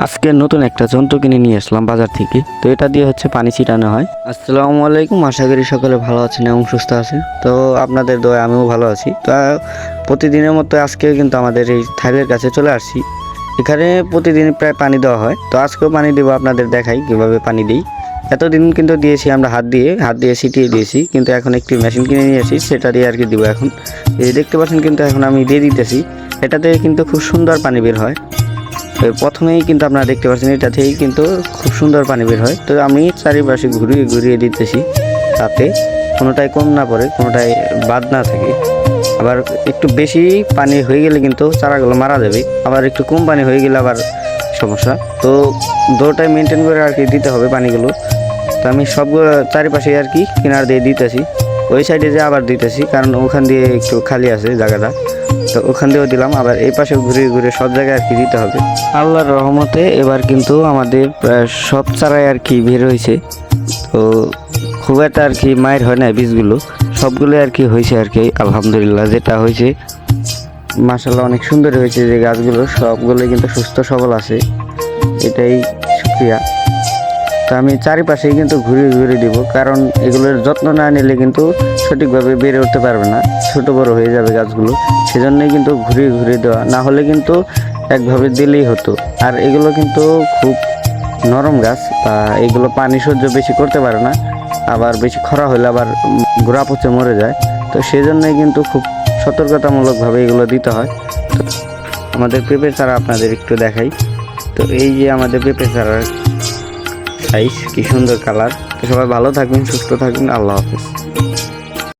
আজকে নতুন একটা যন্ত্র কিনে নিয়ে আসলাম বাজার থেকে। তো এটা দিয়ে হচ্ছে পানি ছিটানো হয়। আসসালামু আলাইকুম, আশা করি সকলে ভালো আছেন এবং সুস্থ আছেন। তো আপনাদের দয়ায় আমিও ভালো আছি। তো প্রতিদিনের মতো আজকে কিন্তু আমাদের এই থাইলের কাছে চলে আসছি। এখানে প্রতিদিন প্রায় পানি দেওয়া হয়। তো আজকেও পানি দেবো, আপনাদের দেখাই কীভাবে পানি দিই। এতদিন কিন্তু দিয়েছি আমরা হাত দিয়ে ছিটিয়ে দিয়েছি, কিন্তু এখন একটি মেশিন কিনে নিয়ে আসি, সেটা দিয়ে আর কি দিব। এখন এই দেখতে পাচ্ছেন কিন্তু এখন আমি দিয়ে দিতেছি। এটাতে কিন্তু খুব সুন্দর পানি বের হয়। প্রথমেই কিন্তু আপনারা দেখতে পাচ্ছেন এটা থেকেই কিন্তু খুব সুন্দর পানি বের হয়। তো আমি চারিপাশে ঘুরিয়ে ঘুরিয়ে দিতেছি, তাতে কোনোটাই কম না পড়ে, কোনোটাই বাদ না থাকে। আবার একটু বেশি পানি হয়ে গেলে কিন্তু চারাগুলো মারা যাবে, আবার একটু কম পানি হয়ে গেলে আবার সমস্যা। তো দুটোটাই মেনটেন করে আর কি দিতে হবে পানিগুলো। তো আমি সবগুলো চারিপাশে আর কি কিনার দিয়ে দিতেছি, ওই সাইডে যে আবার দিতেছি, কারণ ওখান দিয়ে একটু খালি আছে জায়গাটা। তো ওখান দিয়েও দিলাম, আবার এই পাশে ঘুরে ঘুরে সব জায়গায় আর কি দিতে হবে। আল্লাহর রহমতে এবার কিন্তু আমাদের প্রায় সব চারাই আর কি বের হয়েছে। তো খুব একটা আর কি মায়ের হয় না, বীজগুলো সবগুলো আর কি হয়েছে আর কি, আলহামদুলিল্লাহ। যেটা হয়েছে মাশাআল্লাহ অনেক সুন্দর হয়েছে, যে গাছগুলো সবগুলোই কিন্তু সুস্থ সবল আছে, এটাই শুকরিয়া। তো আমি চারিপাশেই কিন্তু ঘুরিয়ে ঘুরিয়ে দিব, কারণ এগুলোর যত্ন না নিলে কিন্তু সঠিকভাবে বেড়ে উঠতে পারবে না, ছোট বড় হয়ে যাবে গাছগুলো। সেজন্যই কিন্তু ঘুরিয়ে ঘুরিয়ে দেওয়া, না হলে কিন্তু একভাবে দিলেই হতো। আর এগুলো কিন্তু খুব নরম গাছ, বা এগুলো পানি সহ্য বেশি করতে পারে না, আবার বেশি খরা হলে আবার গোড়া পচে মরে যায়। তো সেজন্যই কিন্তু খুব সতর্কতামূলকভাবে এগুলো দিতে হয়। তো আমাদের পেঁপের চারা আপনাদের একটু দেখাই। তো এই যে আমাদের পেঁপের চারার সাইজ, কি সুন্দর কালার। তো সবাই ভালো থাকবেন, সুস্থ থাকবেন, আল্লাহ হাফেজ।